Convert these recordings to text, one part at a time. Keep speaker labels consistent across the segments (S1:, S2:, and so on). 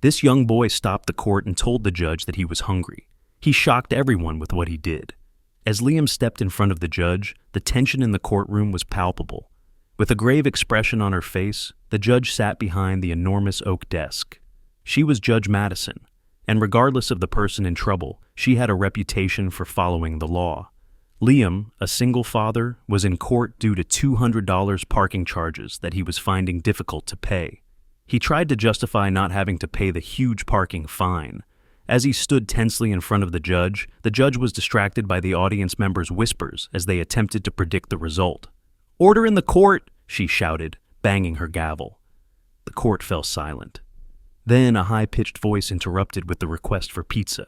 S1: This young boy stopped the court and told the judge that he was hungry. He shocked everyone with what he did. As Liam stepped in front of the judge, the tension in the courtroom was palpable. With a grave expression on her face, the judge sat behind the enormous oak desk. She was Judge Madison, and regardless of the person in trouble, she had a reputation for following the law. Liam, a single father, was in court due to $200 parking charges that he was finding difficult to pay. He tried to justify not having to pay the huge parking fine. As he stood tensely in front of the judge was distracted by the audience members' whispers as they attempted to predict the result. "Order in the court!" she shouted, banging her gavel. The court fell silent. Then a high-pitched voice interrupted with the request for pizza.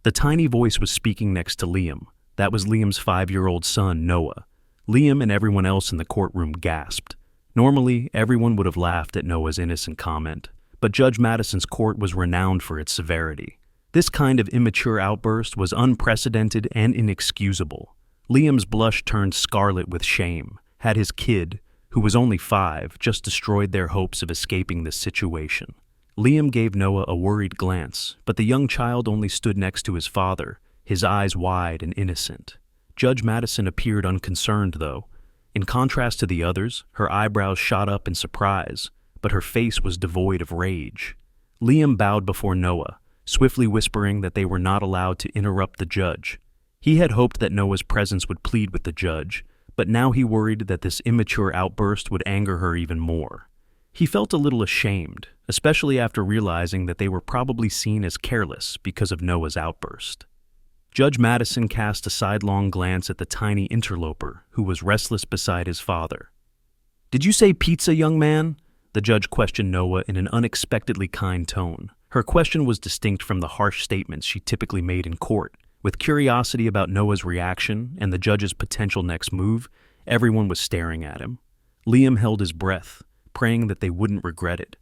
S1: The tiny voice was speaking next to Liam. That was Liam's 5-year-old son, Noah. Liam and everyone else in the courtroom gasped. Normally, everyone would have laughed at Noah's innocent comment, but Judge Madison's court was renowned for its severity. This kind of immature outburst was unprecedented and inexcusable. Liam's blush turned scarlet with shame. Had his kid, who was only 5, just destroyed their hopes of escaping this situation? Liam gave Noah a worried glance, but the young child only stood next to his father, his eyes wide and innocent. Judge Madison appeared unconcerned, though. In contrast to the others, her eyebrows shot up in surprise, but her face was devoid of rage. Liam bowed before Noah, swiftly whispering that they were not allowed to interrupt the judge. He had hoped that Noah's presence would plead with the judge, but now he worried that this immature outburst would anger her even more. He felt a little ashamed, especially after realizing that they were probably seen as careless because of Noah's outburst. Judge Madison cast a sidelong glance at the tiny interloper who was restless beside his father. "Did you say pizza, young man?" The judge questioned Noah in an unexpectedly kind tone. Her question was distinct from the harsh statements she typically made in court. With curiosity about Noah's reaction and the judge's potential next move, everyone was staring at him. Liam held his breath, praying that they wouldn't regret it.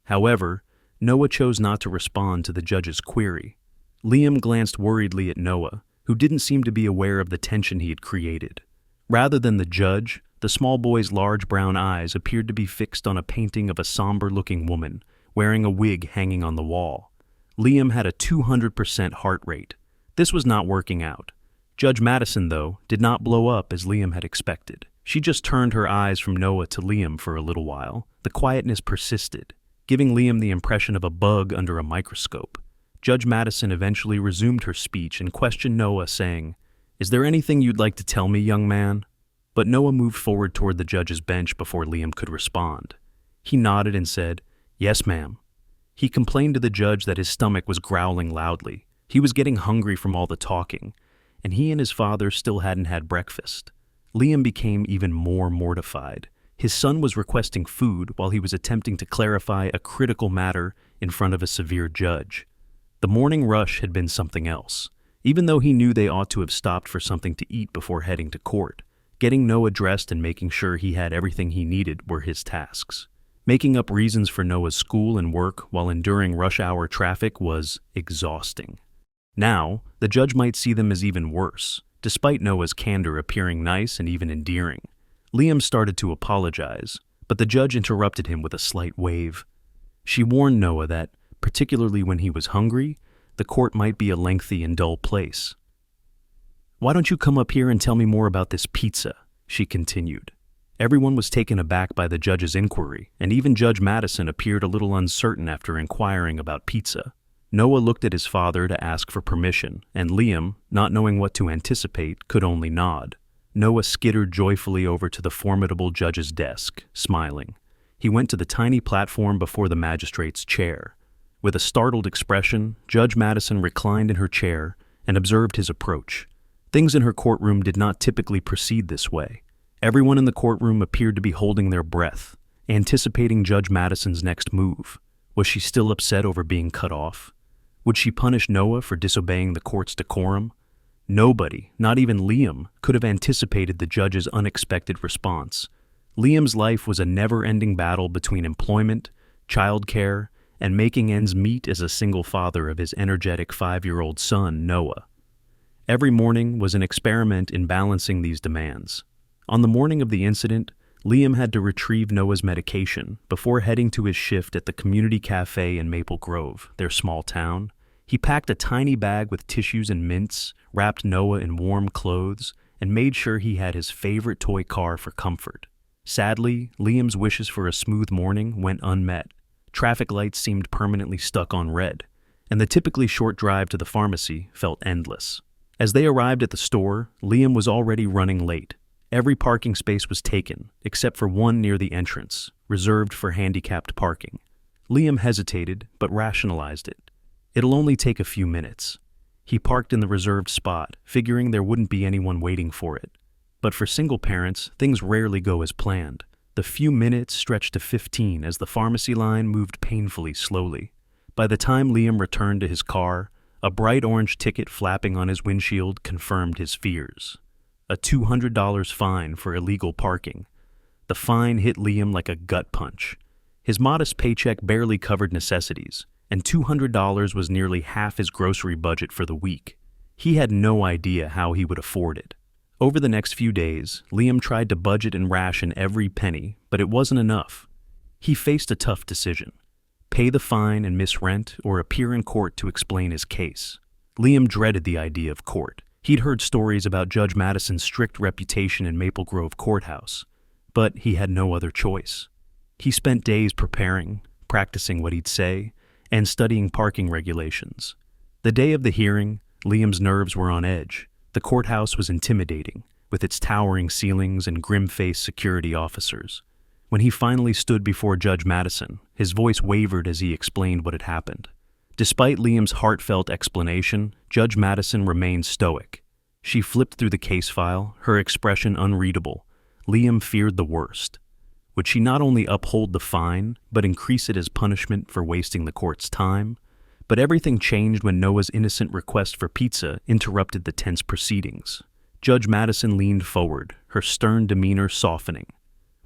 S1: However, Noah chose not to respond to the judge's query. Liam glanced worriedly at Noah, who didn't seem to be aware of the tension he had created. Rather than the judge, the small boy's large brown eyes appeared to be fixed on a painting of a somber-looking woman, wearing a wig hanging on the wall. Liam had a 200% heart rate. This was not working out. Judge Madison, though, did not blow up as Liam had expected. She just turned her eyes from Noah to Liam for a little while. The quietness persisted, giving Liam the impression of a bug under a microscope. Judge Madison eventually resumed her speech and questioned Noah, saying, "Is there anything you'd like to tell me, young man?" But Noah moved forward toward the judge's bench before Liam could respond. He nodded and said, "Yes, ma'am." He complained to the judge that his stomach was growling loudly. He was getting hungry from all the talking, and he and his father still hadn't had breakfast. Liam became even more mortified. His son was requesting food while he was attempting to clarify a critical matter in front of a severe judge. The morning rush had been something else. Even though he knew they ought to have stopped for something to eat before heading to court, getting Noah dressed and making sure he had everything he needed were his tasks. Making up reasons for Noah's school and work while enduring rush-hour traffic was exhausting. Now, the judge might see them as even worse, despite Noah's candor appearing nice and even endearing. Liam started to apologize, but the judge interrupted him with a slight wave. She warned Noah that, particularly when he was hungry, the court might be a lengthy and dull place. "Why don't you come up here and tell me more about this pizza?" she continued. Everyone was taken aback by the judge's inquiry, and even Judge Madison appeared a little uncertain after inquiring about pizza. Noah looked at his father to ask for permission, and Liam, not knowing what to anticipate, could only nod. Noah skittered joyfully over to the formidable judge's desk, smiling. He went to the tiny platform before the magistrate's chair. With a startled expression, Judge Madison reclined in her chair and observed his approach. Things in her courtroom did not typically proceed this way. Everyone in the courtroom appeared to be holding their breath, anticipating Judge Madison's next move. Was she still upset over being cut off? Would she punish Noah for disobeying the court's decorum? Nobody, not even Liam, could have anticipated the judge's unexpected response. Liam's life was a never-ending battle between employment, childcare, and making ends meet as a single father of his energetic 5-year-old son, Noah. Every morning was an experiment in balancing these demands. On the morning of the incident, Liam had to retrieve Noah's medication before heading to his shift at the community cafe in Maple Grove, their small town. He packed a tiny bag with tissues and mints, wrapped Noah in warm clothes, and made sure he had his favorite toy car for comfort. Sadly, Liam's wishes for a smooth morning went unmet. Traffic lights seemed permanently stuck on red, and the typically short drive to the pharmacy felt endless. As they arrived at the store, Liam was already running late. Every parking space was taken, except for one near the entrance, reserved for handicapped parking. Liam hesitated, but rationalized it. It'll only take a few minutes. He parked in the reserved spot, figuring there wouldn't be anyone waiting for it. But for single parents, things rarely go as planned. The few minutes stretched to 15 as the pharmacy line moved painfully slowly. By the time Liam returned to his car, a bright orange ticket flapping on his windshield confirmed his fears. A $200 fine for illegal parking. The fine hit Liam like a gut punch. His modest paycheck barely covered necessities, and $200 was nearly half his grocery budget for the week. He had no idea how he would afford it. Over the next few days, Liam tried to budget and ration every penny, but it wasn't enough. He faced a tough decision: pay the fine and miss rent, or appear in court to explain his case. Liam dreaded the idea of court. He'd heard stories about Judge Madison's strict reputation in Maple Grove Courthouse, but he had no other choice. He spent days preparing, practicing what he'd say, and studying parking regulations. The day of the hearing, Liam's nerves were on edge. The courthouse was intimidating, with its towering ceilings and grim-faced security officers. When he finally stood before Judge Madison, his voice wavered as he explained what had happened. Despite Liam's heartfelt explanation, Judge Madison remained stoic. She flipped through the case file, her expression unreadable. Liam feared the worst. Would she not only uphold the fine, but increase it as punishment for wasting the court's time? But everything changed when Noah's innocent request for pizza interrupted the tense proceedings. Judge Madison leaned forward, her stern demeanor softening.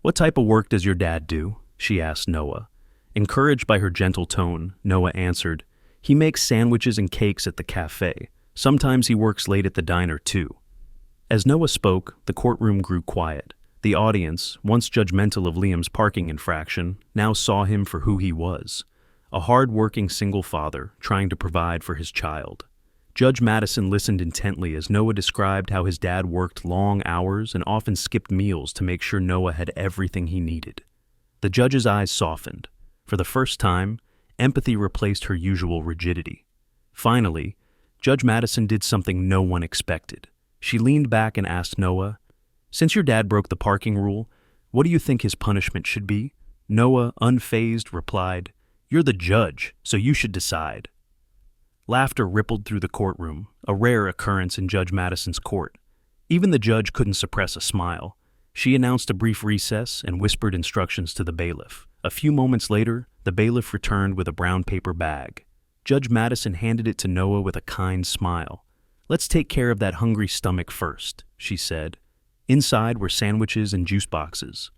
S1: "What type of work does your dad do?" she asked Noah. Encouraged by her gentle tone, Noah answered, "He makes sandwiches and cakes at the cafe. Sometimes he works late at the diner, too." As Noah spoke, the courtroom grew quiet. The audience, once judgmental of Liam's parking infraction, now saw him for who he was: a hard-working single father trying to provide for his child. Judge Madison listened intently as Noah described how his dad worked long hours and often skipped meals to make sure Noah had everything he needed. The judge's eyes softened. For the first time, empathy replaced her usual rigidity. Finally, Judge Madison did something no one expected. She leaned back and asked Noah, "Since your dad broke the parking rule, what do you think his punishment should be?" Noah, unfazed, replied, "You're the judge, so you should decide." Laughter rippled through the courtroom, a rare occurrence in Judge Madison's court. Even the judge couldn't suppress a smile. She announced a brief recess and whispered instructions to the bailiff. A few moments later, the bailiff returned with a brown paper bag. Judge Madison handed it to Noah with a kind smile. "Let's take care of that hungry stomach first," she said. Inside were sandwiches and juice boxes.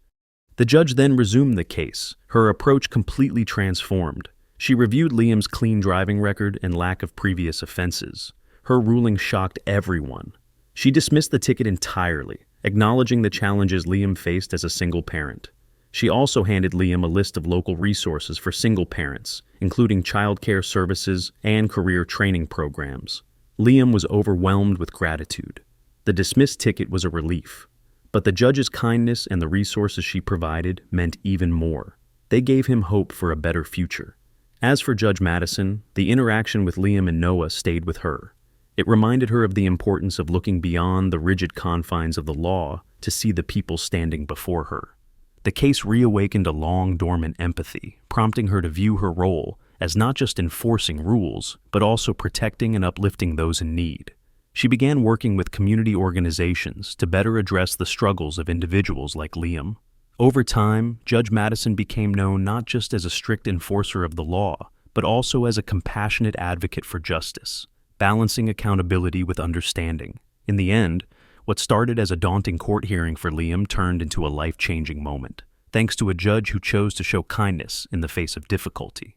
S1: The judge then resumed the case, her approach completely transformed. She reviewed Liam's clean driving record and lack of previous offenses. Her ruling shocked everyone. She dismissed the ticket entirely, acknowledging the challenges Liam faced as a single parent. She also handed Liam a list of local resources for single parents, including childcare services and career training programs. Liam was overwhelmed with gratitude. The dismissed ticket was a relief, but the judge's kindness and the resources she provided meant even more. They gave him hope for a better future. As for Judge Madison, the interaction with Liam and Noah stayed with her. It reminded her of the importance of looking beyond the rigid confines of the law to see the people standing before her. The case reawakened a long-dormant empathy, prompting her to view her role as not just enforcing rules, but also protecting and uplifting those in need. She began working with community organizations to better address the struggles of individuals like Liam. Over time, Judge Madison became known not just as a strict enforcer of the law, but also as a compassionate advocate for justice, balancing accountability with understanding. In the end, what started as a daunting court hearing for Liam turned into a life-changing moment, thanks to a judge who chose to show kindness in the face of difficulty.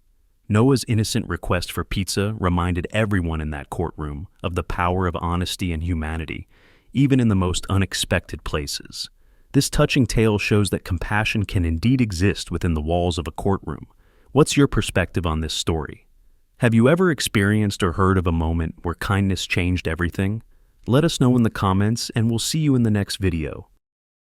S1: Noah's innocent request for pizza reminded everyone in that courtroom of the power of honesty and humanity, even in the most unexpected places. This touching tale shows that compassion can indeed exist within the walls of a courtroom. What's your perspective on this story? Have you ever experienced or heard of a moment where kindness changed everything? Let us know in the comments, and we'll see you in the next video.